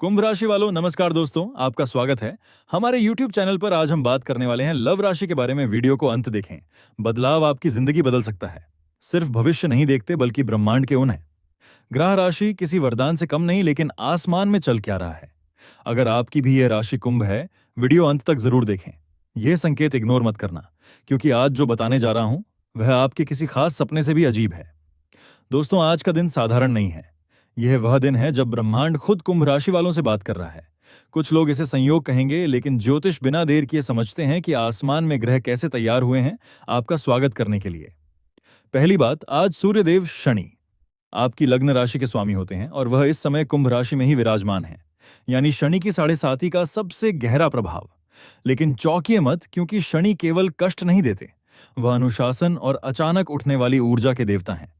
कुंभ राशि वालों, नमस्कार दोस्तों, आपका स्वागत है। हमारे YouTube चैनल पर आज हम बात करने वाले हैं लव राशि के बारे में। वीडियो को अंत देखें। बदलाव आपकी जिंदगी बदल सकता है। सिर्फ भविष्य नहीं देखते बल्कि ब्रह्मांड के उन्हें। ग्रह राशि किसी वरदान से कम नहीं, लेकिन आसमान में चल क्या रहा है। अगर आपकी भी यह राशि कुंभ है, वीडियो अंत तक जरूर देखें। यह संकेत इग्नोर मत करना, क्योंकि आज जो बताने जा रहा हूं वह आपके किसी खास सपने से भी अजीब है। दोस्तों, आज का दिन साधारण नहीं है। यह वह दिन है जब ब्रह्मांड खुद कुंभ राशि वालों से बात कर रहा है। कुछ लोग इसे संयोग कहेंगे, लेकिन ज्योतिष बिना देर किए समझते हैं कि आसमान में ग्रह कैसे तैयार हुए हैं आपका स्वागत करने के लिए। पहली बात, आज सूर्यदेव शनि आपकी लग्न राशि के स्वामी होते हैं और वह इस समय कुंभ राशि में ही विराजमान है, यानी शनि की 7.5 का सबसे गहरा प्रभाव। लेकिन चौंकिए मत, क्योंकि शनि केवल कष्ट नहीं देते, वह अनुशासन और अचानक उठने वाली ऊर्जा के देवता हैं।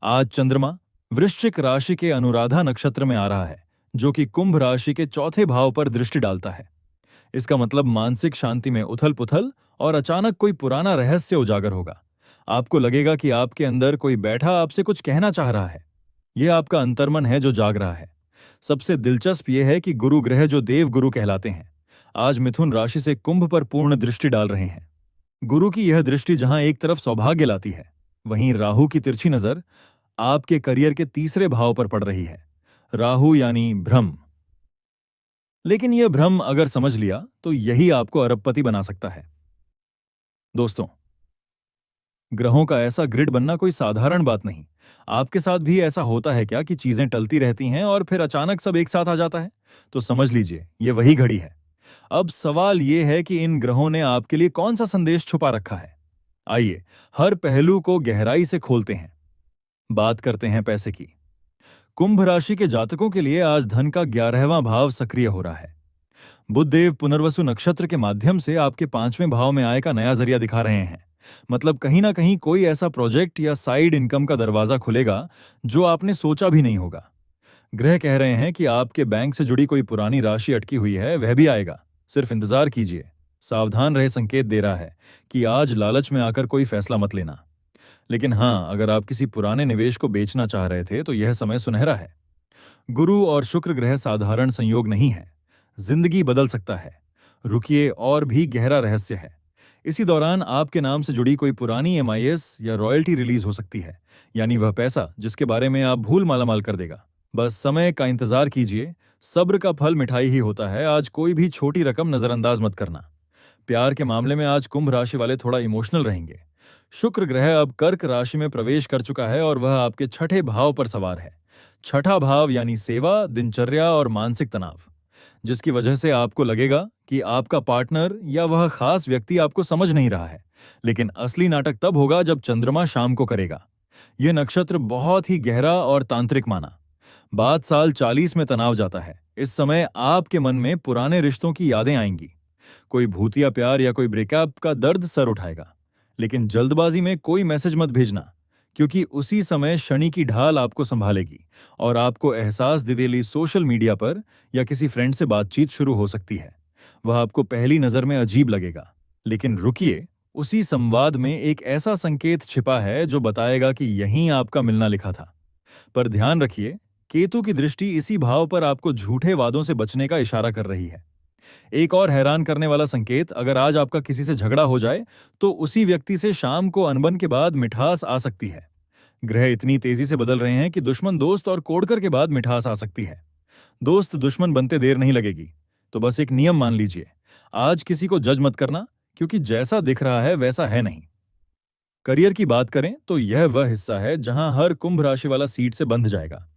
आज चंद्रमा वृश्चिक राशि के अनुराधा नक्षत्र में आ रहा है, जो कि कुंभ राशि के चौथे भाव पर दृष्टि डालता है। इसका मतलब मानसिक शांति में उथल पुथल और अचानक कोई पुराना रहस्य उजागर होगा। आपको लगेगा कि आपके अंदर कोई बैठा आपसे कुछ कहना चाह रहा है। यह आपका अंतर्मन है जो जाग रहा है। सबसे दिलचस्प यह है कि गुरु ग्रह, जो देव गुरु कहलाते हैं, आज मिथुन राशि से कुंभ पर पूर्ण दृष्टि डाल रहे हैं। गुरु की यह दृष्टि जहां एक तरफ सौभाग्य लाती है, वहीं राहु की तिरछी नजर आपके करियर के तीसरे भाव पर पड़ रही है। राहु यानी भ्रम। लेकिन यह भ्रम अगर समझ लिया तो यही आपको अरबपति बना सकता है। दोस्तों, ग्रहों का ऐसा ग्रिड बनना कोई साधारण बात नहीं। आपके साथ भी ऐसा होता है क्या कि चीजें टलती रहती हैं और फिर अचानक सब एक साथ आ जाता है? तो समझ लीजिए, यह वही घड़ी है। अब सवाल यह है कि इन ग्रहों ने आपके लिए कौन सा संदेश छुपा रखा है। आइए हर पहलू को गहराई से खोलते हैं। बात करते हैं पैसे की। कुंभ राशि के जातकों के लिए आज धन का 11वां भाव सक्रिय हो रहा है। बुधदेव पुनर्वसु नक्षत्र के माध्यम से आपके 5वें भाव में आय का नया जरिया दिखा रहे हैं। मतलब कहीं ना कहीं कोई ऐसा प्रोजेक्ट या साइड इनकम का दरवाजा खुलेगा जो आपने सोचा भी नहीं होगा। ग्रह कह रहे हैं कि आपके बैंक से जुड़ी कोई पुरानी राशि अटकी हुई है, वह भी आएगा। सिर्फ इंतजार कीजिए। सावधान रहे संकेत दे रहा है कि आज लालच में आकर कोई फैसला मत लेना। लेकिन हाँ, अगर आप किसी पुराने निवेश को बेचना चाह रहे थे तो यह समय सुनहरा है। गुरु और शुक्र ग्रह साधारण संयोग नहीं है। जिंदगी बदल सकता है। रुकिए, और भी गहरा रहस्य है। इसी दौरान आपके नाम से जुड़ी कोई पुरानी एमआईएस या रॉयल्टी रिलीज हो सकती है, यानी वह पैसा जिसके बारे में आप भूल मालामाल कर देगा। बस समय का इंतजार कीजिए। सब्र का फल मिठाई ही होता है। आज कोई भी छोटी रकम नजरअंदाज मत करना। प्यार के मामले में आज कुंभ राशि वाले थोड़ा इमोशनल रहेंगे। शुक्र ग्रह अब कर्क राशि में प्रवेश कर चुका है और वह आपके छठे भाव पर सवार है। छठा भाव यानी सेवा, दिनचर्या और मानसिक तनाव, जिसकी वजह से आपको लगेगा कि आपका पार्टनर या वह खास व्यक्ति आपको समझ नहीं रहा है। लेकिन असली नाटक तब होगा जब चंद्रमा शाम को करेगा। यह नक्षत्र बहुत ही गहरा और तांत्रिक माना। बात साल 40 में तनाव जाता है। इस समय आपके मन में पुराने रिश्तों की यादें आएंगी। कोई भूतिया प्यार या कोई ब्रेकअप का दर्द सर उठाएगा। लेकिन जल्दबाजी में कोई मैसेज मत भेजना, क्योंकि उसी समय शनि की ढाल आपको संभालेगी और आपको एहसास दिदेली सोशल मीडिया पर या किसी फ्रेंड से बातचीत शुरू हो सकती है। वह आपको पहली नजर में अजीब लगेगा, लेकिन रुकिए, उसी संवाद में एक ऐसा संकेत छिपा है जो बताएगा कि यहीं आपका मिलना लिखा था। पर ध्यान रखिए, केतु की दृष्टि इसी भाव पर आपको झूठे वादों से बचने का इशारा कर रही है। एक और हैरान करने वाला संकेत, अगर आज आपका किसी से झगड़ा हो जाए तो उसी व्यक्ति से शाम को अनबन के बाद मिठास आ सकती है। ग्रह इतनी तेजी से बदल रहे हैं कि दुश्मन दोस्त और कोड़कर के बाद मिठास आ सकती है। दोस्त दुश्मन बनते देर नहीं लगेगी। तो बस एक नियम मान लीजिए, आज किसी को जज मत करना, क्योंकि जैसा दिख रहा है वैसा है नहीं। करियर की बात करें तो यह वह हिस्सा है जहां हर कुंभ राशि वाला सीट से बंध जाएगा।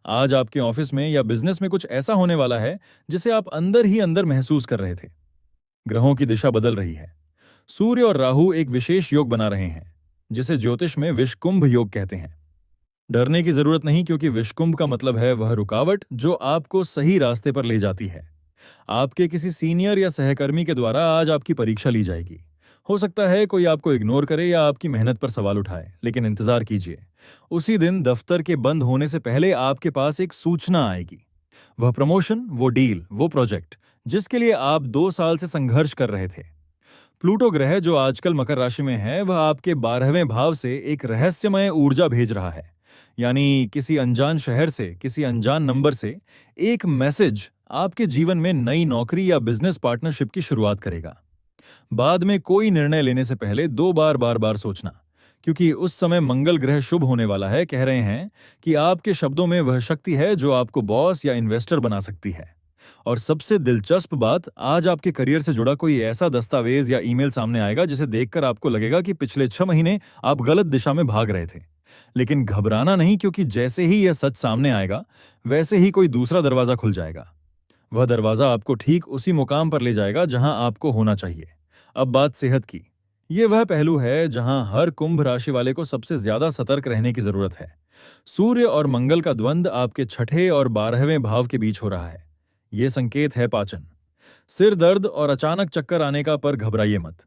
आज आपके ऑफिस में या बिजनेस में कुछ ऐसा होने वाला है जिसे आप अंदर ही अंदर महसूस कर रहे थे। ग्रहों की दिशा बदल रही है। सूर्य और राहु एक विशेष योग बना रहे हैं, जिसे ज्योतिष में विषकुंभ योग कहते हैं। डरने की जरूरत नहीं, क्योंकि विषकुंभ का मतलब है वह रुकावट जो आपको सही रास्ते पर ले जाती है। आपके किसी सीनियर या सहकर्मी के द्वारा आज आपकी परीक्षा ली जाएगी। हो सकता है कोई आपको इग्नोर करे या आपकी मेहनत पर सवाल उठाए, लेकिन इंतजार कीजिए। उसी दिन दफ्तर के बंद होने से पहले आपके पास एक सूचना आएगी। वह प्रमोशन, वो डील, वो प्रोजेक्ट जिसके लिए आप 2 साल से संघर्ष कर रहे थे। प्लूटो ग्रह, जो आजकल मकर राशि में है, वह आपके 12वें भाव से एक रहस्यमय ऊर्जा भेज रहा है। यानी किसी अनजान शहर से, किसी अनजान नंबर से एक मैसेज आपके जीवन में नई नौकरी या बिजनेस पार्टनरशिप की शुरुआत करेगा। बाद में कोई निर्णय लेने से पहले 2 बार बार सोचना, क्योंकि उस समय मंगल ग्रह शुभ होने वाला है। कह रहे हैं कि आपके शब्दों में वह शक्ति है जो आपको बॉस या इन्वेस्टर बना सकती है। और सबसे दिलचस्प बात, आज आपके करियर से जुड़ा कोई ऐसा दस्तावेज या ईमेल सामने आएगा जिसे देखकर आपको लगेगा कि पिछले 6 महीने आप गलत दिशा में भाग रहे थे। लेकिन घबराना नहीं, क्योंकि जैसे ही यह सच सामने आएगा वैसे ही कोई दूसरा दरवाजा खुल जाएगा। वह दरवाजा आपको ठीक उसी मुकाम पर ले जाएगा जहां आपको होना चाहिए। अब बात सेहत की। ये वह पहलू है जहां हर कुंभ राशि वाले को सबसे ज्यादा सतर्क रहने की जरूरत है। सूर्य और मंगल का द्वंद्व आपके छठे और 12वें भाव के बीच हो रहा है। ये संकेत है पाचन, सिर दर्द और अचानक चक्कर आने का, पर घबराइए मत।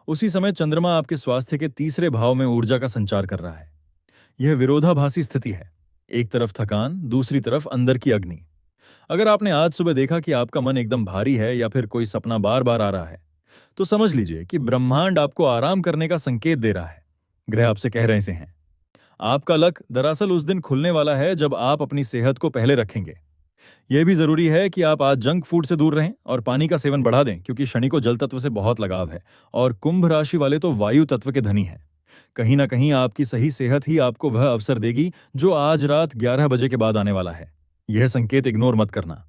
उसी समय चंद्रमा आपके स्वास्थ्य के तीसरे भाव में ऊर्जा का संचार कर रहा है। यह विरोधाभासी स्थिति है, एक तरफ थकान, दूसरी तरफ अंदर की अग्नि। अगर आपने आज सुबह देखा कि आपका मन एकदम भारी है या फिर कोई सपना बार बार आ रहा है, तो समझ लीजिए कि ब्रह्मांड आपको आराम करने का संकेत दे रहा है। ग्रह आपसे कह रहे से हैं। आपका लक दरअसल उस दिन खुलने वाला है जब आप अपनी सेहत को पहले रखेंगे। यह भी जरूरी है कि आप आज जंक फूड से दूर रहें और पानी का सेवन बढ़ा दें, क्योंकि शनि को जल तत्व से बहुत लगाव है और कुंभ राशि वाले तो वायु तत्व के धनी हैं। कहीं ना कहीं आपकी सही सेहत ही आपको वह अवसर देगी जो आज रात 11 बजे के बाद आने वाला है। यह संकेत इग्नोर मत करना।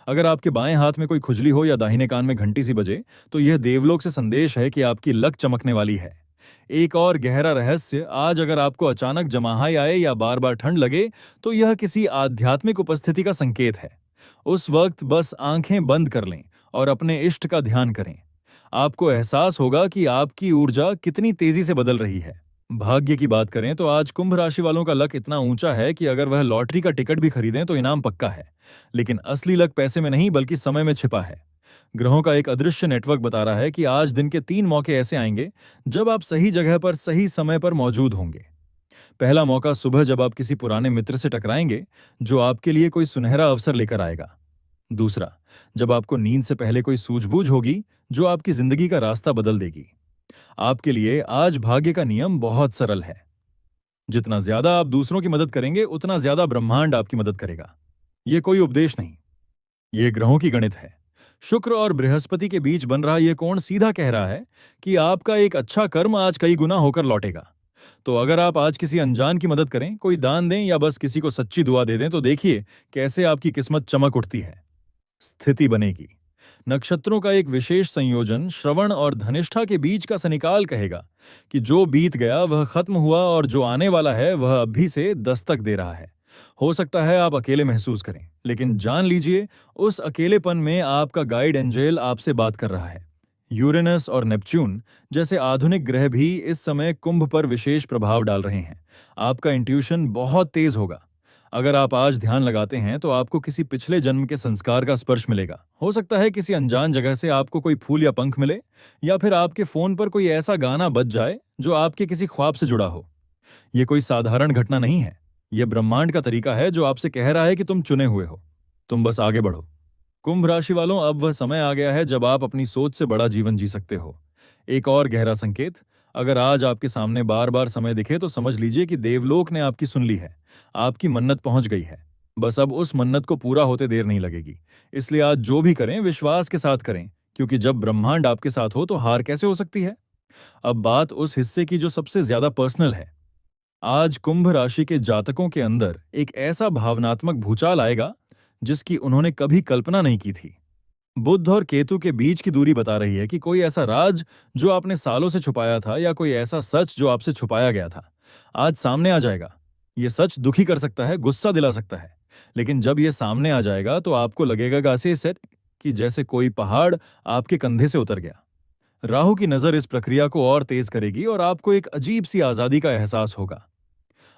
अगर आपके बाएं हाथ में कोई खुजली हो या दाहिने कान में घंटी सी बजे, तो यह देवलोक से संदेश है कि आपकी लक चमकने वाली है। एक और गहरा रहस्य, आज अगर आपको अचानक जमाहाई आए या बार बार ठंड लगे, तो यह किसी आध्यात्मिक उपस्थिति का संकेत है। उस वक्त बस आंखें बंद कर लें और अपने इष्ट का ध्यान करें। आपको एहसास होगा कि आपकी ऊर्जा कितनी तेजी से बदल रही है। भाग्य की बात करें तो आज कुंभ राशि वालों का लक इतना ऊंचा है कि अगर वह लॉटरी का टिकट भी खरीदें तो इनाम पक्का है। लेकिन असली लक पैसे में नहीं बल्कि समय में छिपा है। ग्रहों का एक अदृश्य नेटवर्क बता रहा है कि आज दिन के 3 मौके ऐसे आएंगे जब आप सही जगह पर सही समय पर मौजूद होंगे। पहला मौका सुबह, जब आप किसी पुराने मित्र से टकराएंगे जो आपके लिए कोई सुनहरा अवसर लेकर आएगा। दूसरा, जब आपको नींद से पहले कोई सूझबूझ होगी जो आपकी जिंदगी का रास्ता बदल देगी। आपके लिए आज भाग्य का नियम बहुत सरल है। जितना ज्यादा आप दूसरों की मदद करेंगे, उतना ज्यादा ब्रह्मांड आपकी मदद करेगा। यह कोई उपदेश नहीं, ये ग्रहों की गणित है। शुक्र और बृहस्पति के बीच बन रहा यह कोण सीधा कह रहा है कि आपका एक अच्छा कर्म आज कई गुना होकर लौटेगा। तो अगर आप आज किसी अनजान की मदद करें, कोई दान दें या बस किसी को सच्ची दुआ दे दें, तो देखिए कैसे आपकी किस्मत चमक उठती है। स्थिति बनेगी। नक्षत्रों का एक विशेष संयोजन श्रवण और धनिष्ठा के बीच का सनिकाल कहेगा कि जो बीत गया वह खत्म हुआ और जो आने वाला है वह अभी से दस्तक दे रहा है। हो सकता है आप अकेले महसूस करें, लेकिन जान लीजिए उस अकेलेपन में आपका गाइड एंजेल आपसे बात कर रहा है। यूरेनस और नेपच्यून जैसे आधुनिक ग्रह भी इस समय कुंभ पर विशेष प्रभाव डाल रहे हैं। आपका इंट्यूशन बहुत तेज होगा। अगर आप आज ध्यान लगाते हैं तो आपको किसी पिछले जन्म के संस्कार का स्पर्श मिलेगा। हो सकता है किसी अनजान जगह से आपको कोई फूल या पंख मिले, या फिर आपके फोन पर कोई ऐसा गाना बज जाए जो आपके किसी ख्वाब से जुड़ा हो। यह कोई साधारण घटना नहीं है। यह ब्रह्मांड का तरीका है जो आपसे कह रहा है कि तुम चुने हुए हो, तुम बस आगे बढ़ो। कुंभ राशि वालों, अब वह समय आ गया है जब आप अपनी सोच से बड़ा जीवन जी सकते हो। एक और गहरा संकेत, अगर आज आपके सामने बार बार समय दिखे तो समझ लीजिए कि देवलोक ने आपकी सुन ली है। आपकी मन्नत पहुंच गई है। बस अब उस मन्नत को पूरा होते देर नहीं लगेगी। इसलिए आज जो भी करें विश्वास के साथ करें, क्योंकि जब ब्रह्मांड आपके साथ हो तो हार कैसे हो सकती है। अब बात उस हिस्से की जो सबसे ज्यादा पर्सनल है। आज कुंभ राशि के जातकों के अंदर एक ऐसा भावनात्मक भूचाल आएगा जिसकी उन्होंने कभी कल्पना नहीं की थी। बुध और केतु के बीच की दूरी बता रही है कि कोई ऐसा राज जो आपने सालों से छुपाया था, या कोई ऐसा सच जो आपसे छुपाया गया था, आज सामने आ जाएगा। यह सच दुखी कर सकता है, गुस्सा दिला सकता है, लेकिन जब यह सामने आ जाएगा तो आपको लगेगा ऐसे कि जैसे कोई पहाड़ आपके कंधे से उतर गया। राहु की नजर इस प्रक्रिया को और तेज करेगी और आपको एक अजीब सी आजादी का एहसास होगा।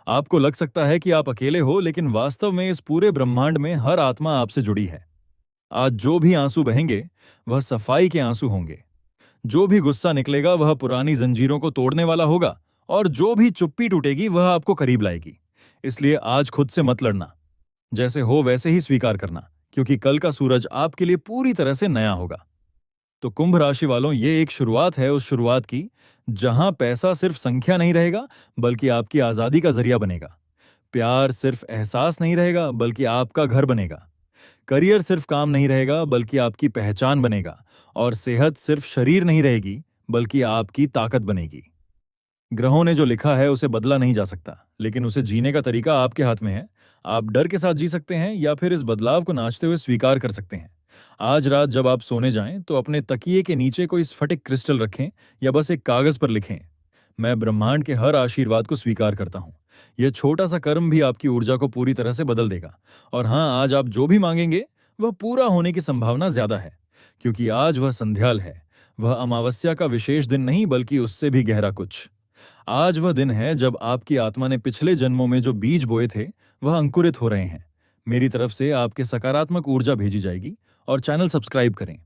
आपको लग सकता है कि आप अकेले हो, लेकिन वास्तव में इस पूरे ब्रह्मांड में हर आत्मा आपसे जुड़ी है। आज जो भी आंसू बहेंगे वह सफाई के आंसू होंगे। जो भी गुस्सा निकलेगा वह पुरानी जंजीरों को तोड़ने वाला होगा, और जो भी चुप्पी टूटेगी वह आपको करीब लाएगी। इसलिए आज खुद से मत लड़ना, जैसे हो वैसे ही स्वीकार करना, क्योंकि कल का सूरज आपके लिए पूरी तरह से नया होगा। तो कुंभ राशि वालों, ये एक शुरुआत है उस शुरुआत की जहां पैसा सिर्फ संख्या नहीं रहेगा, बल्कि आपकी आजादी का जरिया बनेगा। प्यार सिर्फ एहसास नहीं रहेगा बल्कि आपका घर बनेगा। करियर सिर्फ काम नहीं रहेगा बल्कि आपकी पहचान बनेगा। और सेहत सिर्फ शरीर नहीं रहेगी बल्कि आपकी ताकत बनेगी। ग्रहों ने जो लिखा है उसे बदला नहीं जा सकता, लेकिन उसे जीने का तरीका आपके हाथ में है। आप डर के साथ जी सकते हैं या फिर इस बदलाव को नाचते हुए स्वीकार कर सकते हैं। आज रात जब आप सोने जाएं तो अपने तकिए के नीचे कोई स्फटिक क्रिस्टल रखें या बस एक कागज पर लिखें, मैं ब्रह्मांड के हर आशीर्वाद को स्वीकार करता हूँ। यह छोटा सा कर्म भी आपकी ऊर्जा को पूरी तरह से बदल देगा। और हाँ, आज आप जो भी मांगेंगे वह पूरा होने की संभावना ज्यादा है, क्योंकि आज वह संध्याल है। वह अमावस्या का विशेष दिन नहीं बल्कि उससे भी गहरा कुछ। आज वह दिन है जब आपकी आत्मा ने पिछले जन्मों में जो बीज बोए थे वह अंकुरित हो रहे हैं। मेरी तरफ से आपके सकारात्मक ऊर्जा भेजी जाएगी। और चैनल सब्सक्राइब करें,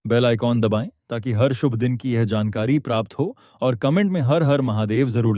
बेल आइकॉन दबाएं ताकि हर शुभ दिन की यह जानकारी प्राप्त हो। और कमेंट में हर हर महादेव जरूर